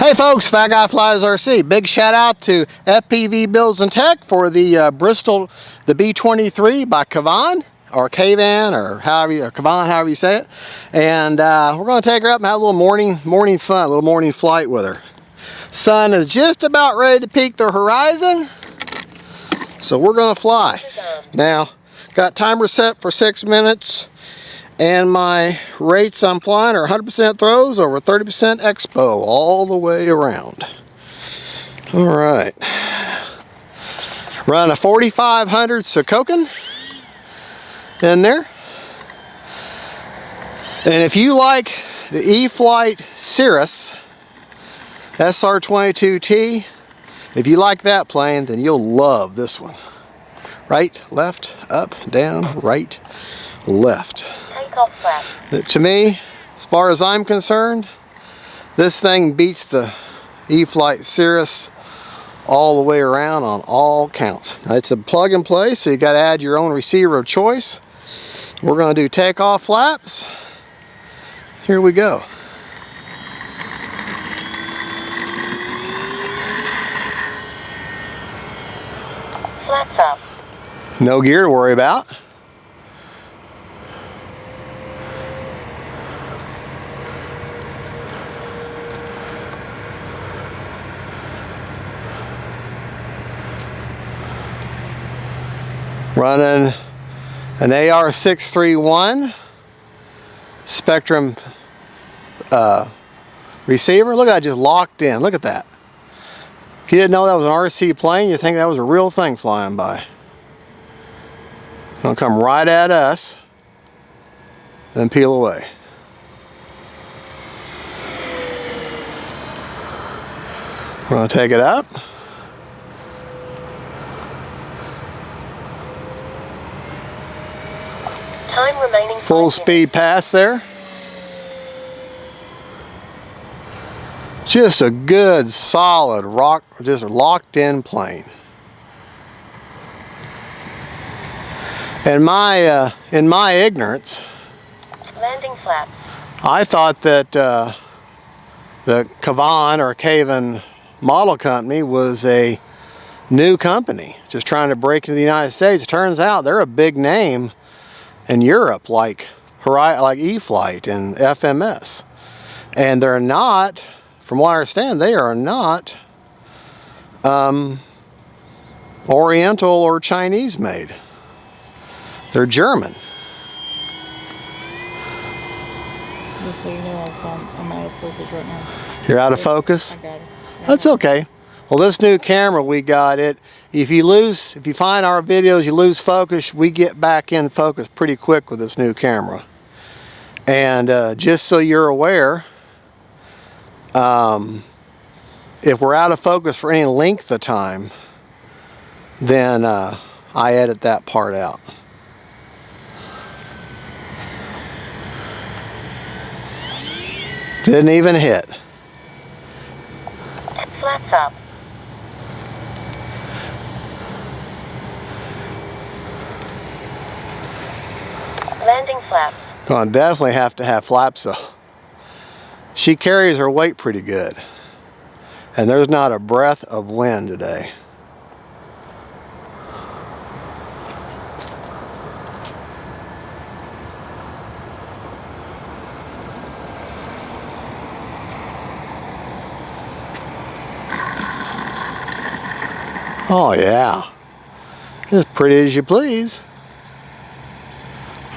Hey folks, Fat Guy Flies RC. Big shout out to FPV Builds and Tech for the Bristell the B23 by Kavan, or Kavan, or Kavan, however you say it. And we're going to take her up and have a little morning fun, a little morning flight with her. Sun is just about ready to peak the horizon, so we're going to fly. Now, got timer set for 6 minutes. And my rates I'm flying are 100% throws over 30% expo all the way around. All right. Run a 4500 Sokoken in there. And if you like the E-Flite Cirrus SR22T, if you like that plane, then you'll love this one. Right, left, up, down, right, left. To me, as far as I'm concerned, this thing beats the E-Flite Cirrus all the way around on all counts. Now, it's a plug and play, so you got to add your own receiver of choice. We're going to do takeoff flaps. Here we go. Flaps up. No gear to worry about. Running an AR631 Spectrum receiver. Look at that, just locked in. Look at that. If you didn't know that was an RC plane, you think that was a real thing flying by. It'll come right at us, then peel away. We're going to take it up. Time remaining. Full speed pass there. Just a good, solid rock, just a locked in plane. And in my ignorance, Landing flaps. I thought that the Kavan or Kavan model company was a new company, just trying to break into the United States. It turns out they're a big name in Europe, like E-Flite and FMS, and they're not, from what I understand, they are not Oriental or Chinese made. They're German. Just so you know, I'm out of focus right now. You're out of focus? I got it. That's okay. Well, this new camera we got it. If you find our videos, you lose focus, we get back in focus pretty quick with this new camera. And just so you're aware, if we're out of focus for any length of time, then I edit that part out. Didn't even hit. Flaps up. Landing flaps. Gonna definitely have to have flaps though. She carries her weight pretty good. And there's not a breath of wind today. Oh yeah. As pretty as you please.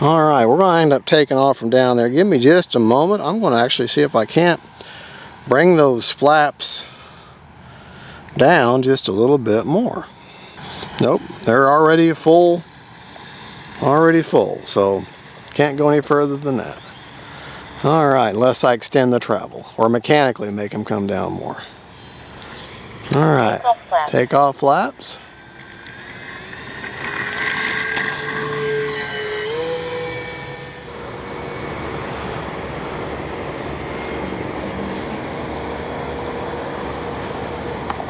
Alright, we're going to end up taking off from down there. Give me just a moment. I'm going to actually see if I can't bring those flaps down just a little bit more. Nope, they're already full. So can't go any further than that. Alright, unless I extend the travel or mechanically make them come down more. Alright, take off flaps.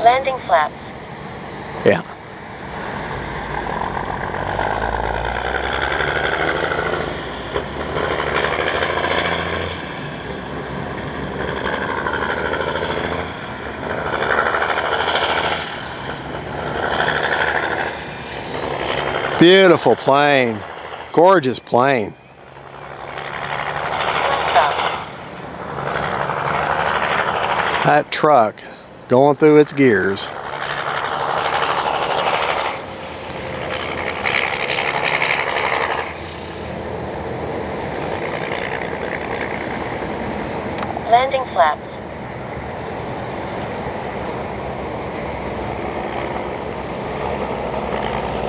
Landing flaps. Yeah. Beautiful plane. Gorgeous plane. Flaps up. That truck going through its gears. Landing flaps.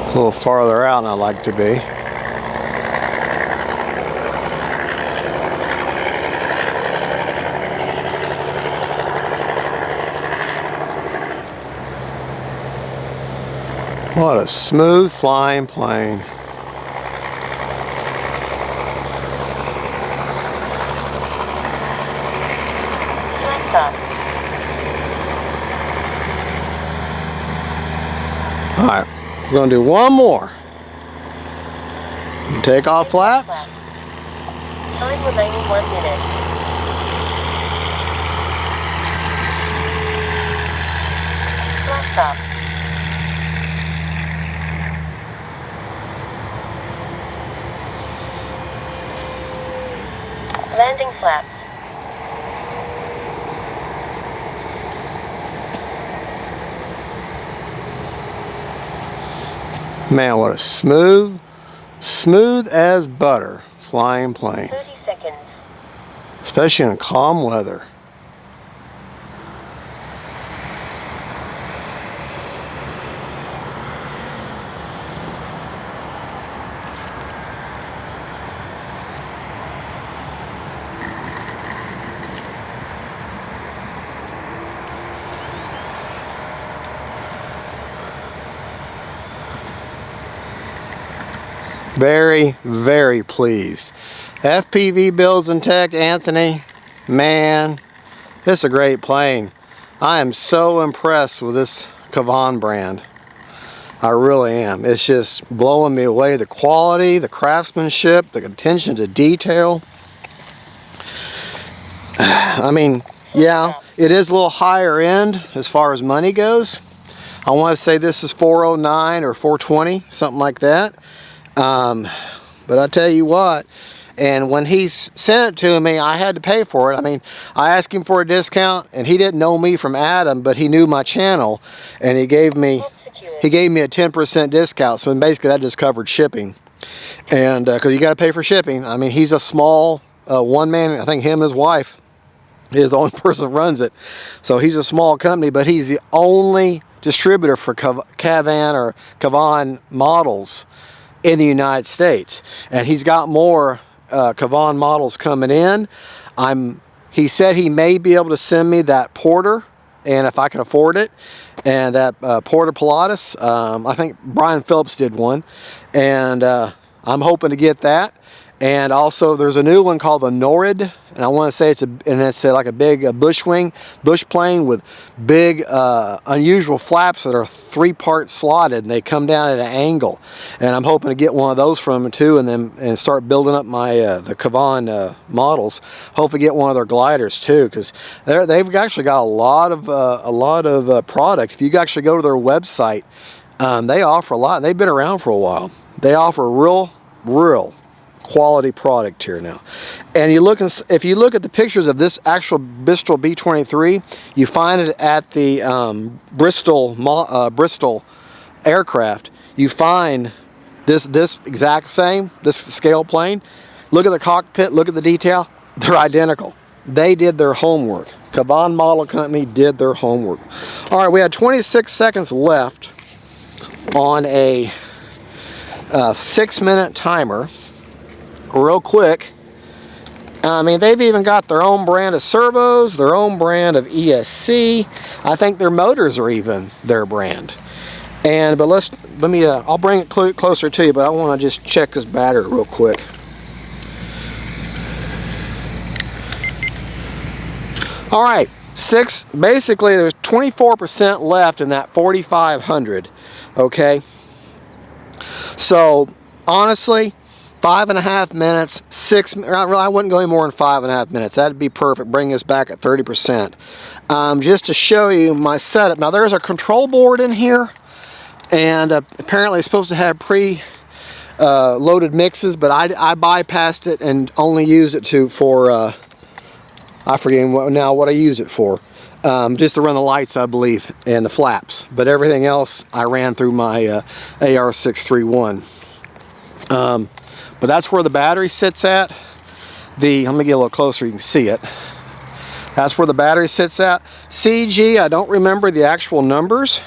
A little farther out than I like to be. What a smooth flying plane. Flaps up. All right, we're gonna do one more. Take off flaps. Time remaining 1 minute. Flaps up. Landing flaps. Man, what a smooth as butter flying plane, 30 seconds. especially in calm weather. Very, very pleased. FPV Builds and Tech, Anthony, man, this is a great plane. I am so impressed with this Kavan brand. I really am. It's just blowing me away. The quality, the craftsmanship, the attention to detail. I mean, yeah, it is a little higher end as far as money goes. I want to say this is $409 or $420, something like that. But I tell you what, and when he sent it to me, I had to pay for it. I mean, I asked him for a discount, and he didn't know me from Adam, but he knew my channel, and he gave me a 10% discount. So basically, that just covered shipping, and because you got to pay for shipping. I mean, he's a small one man. I think him and his wife is the only person that runs it. So he's a small company, but he's the only distributor for Kavan or Kavan models in the United States, and he's got more Kavan models coming in. He said he may be able to send me that Porter, and if I can afford it, and that Porter Pilatus. I think Brian Phillips did one, and I'm hoping to get that. And also there's a new one called the Norid, and I want to say it's like a big bush plane with big unusual flaps that are 3-part slotted, and they come down at an angle. And I'm hoping to get one of those from them too, and start building up my the Kavan models. Hopefully get one of their gliders too, because they've actually got a lot of product. If you actually go to their website, they offer a lot. They've been around for a while. They offer real quality product here now. And if you look at the pictures of this actual Bristell B-23, you find it at the Bristol aircraft. You find this exact same, this scale plane. Look at the cockpit, look at the detail. They're identical. They did their homework. Kavan Model Company did their homework. All right, we had 26 seconds left on a 6-minute timer. Real quick, I mean, they've even got their own brand of servos, their own brand of ESC. I think their motors are even their brand. But let me I'll bring it closer to you, but I want to just check this battery real quick. All right, basically there's 24% left in that 4500. Okay, so honestly, 5.5 minutes, I wouldn't go any more than 5.5 minutes. That'd be perfect. Bring us back at 30%. Just to show you my setup. Now there's a control board in here, and apparently it's supposed to have loaded mixes, but I bypassed it and only used it for I forget now what I use it for. Just to run the lights, I believe, and the flaps. But everything else I ran through my AR631. But that's where the battery sits at. Let me get a little closer, you can see it. That's where the battery sits at. CG, I don't remember the actual numbers,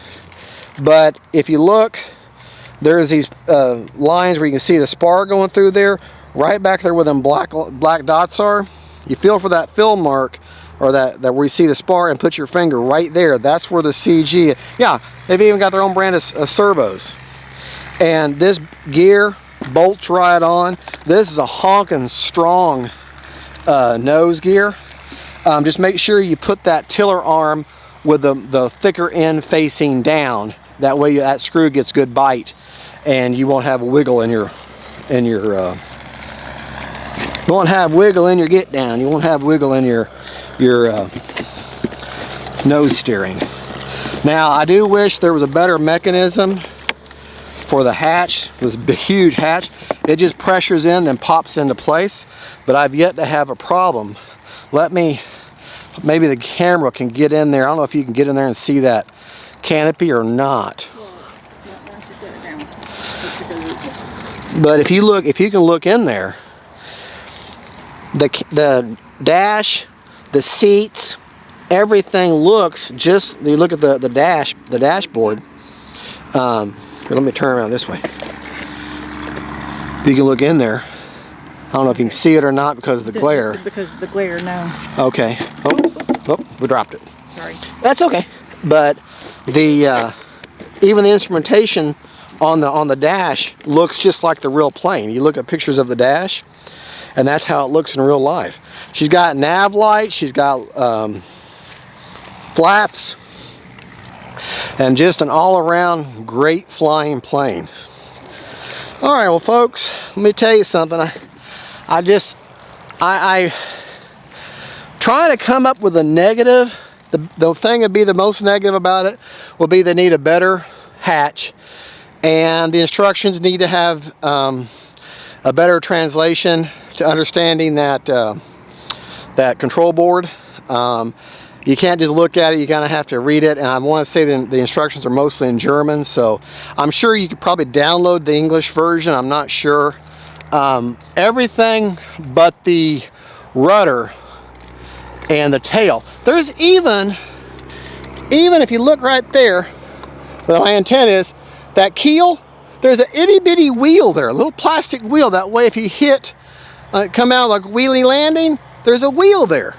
but if you look, there's these lines where you can see the spar going through there, right back there where them black dots are. You feel for that fill mark, or that where you see the spar, and put your finger right there. That's where the CG, yeah, they've even got their own brand of servos. And this gear bolts right on. This is a honking strong nose gear. Just make sure you put that tiller arm with the thicker end facing down. That way that screw gets good bite, and you won't have a wiggle in your you won't have wiggle in your get down. You won't have wiggle in your nose steering. Now, I do wish there was a better mechanism for the hatch, this big, huge hatch. It just pressures in and pops into place, but I've yet to have a problem. Maybe the camera can get in there. I don't know if you can get in there and see that canopy or not. But if you can look in there, the dash, the seats, everything looks just, you look at the dashboard. Here, let me turn around this way. You can look in there. I don't know if you can see it or not because of the glare. Because of the glare, no. Okay. Oh, we dropped it. Sorry. That's okay. But even the instrumentation on the dash looks just like the real plane. You look at pictures of the dash, and that's how it looks in real life. She's got nav lights. She's got flaps, and just an all-around great flying plane. All right, well, folks, let me tell you something. I try to come up with a negative. The thing that'd be the most negative about it would be they need a better hatch, and the instructions need to have a better translation to understanding that that control board. You can't just look at it, you kind of have to read it, and I want to say that the instructions are mostly in German, so I'm sure you could probably download the English version. I'm not sure. Everything but the rudder and the tail. There's even if you look right there where my antenna is, that keel, there's an itty bitty wheel there, a little plastic wheel. That way if you hit, come out like wheelie landing, there's a wheel there.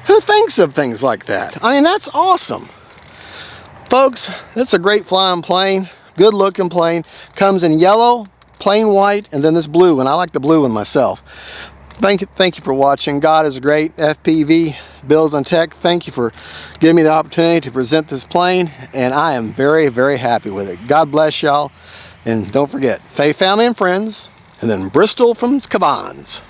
Who thinks of things like that? I mean, that's awesome. Folks, it's a great flying plane, good looking plane. Comes in yellow, plain white, and then this blue, and I like the blue one myself. Thank you for watching. God is great. FPV Builds and Tech, thank you for giving me the opportunity to present this plane, and I am very, very happy with it. God bless y'all, and don't forget, faith, family, and friends, and then Bristol from Kavan's.